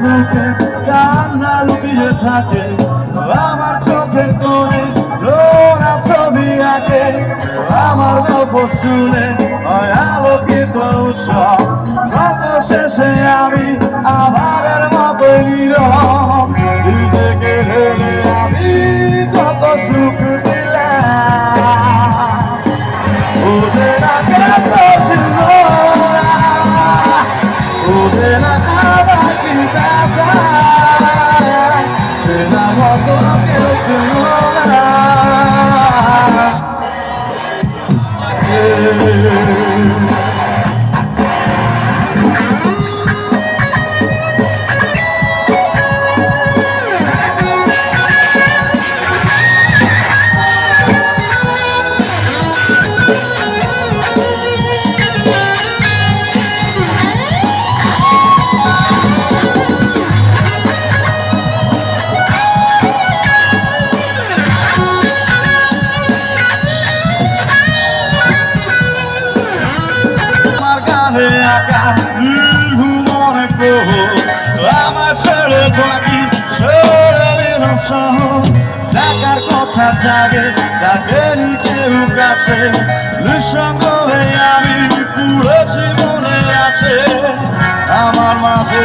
বুকে কান্না লুকিয়ে থাকে, আমার চোখের কোণে নোরা ছবি আঁকে, আমার গল্প শুনে হয় আলোকিত উৎসব, গল্প শেষে আমি আবারের মতো নীরব, নিজেকে ঢেলে আমি কত সুখ দিলাম, ওদের না কত সুন্দর, ওদের না বাকি দাদা, সে না মতো কেউ শুনো না। আমার ছেড়ে থাকি শরীরের শহর, ডাকার কথা জাগে ডাকেনি কেউ কাছে, নিঃসঙ্গ হয়ে আমি পুরো জীবনে আছে আমার মাঝে।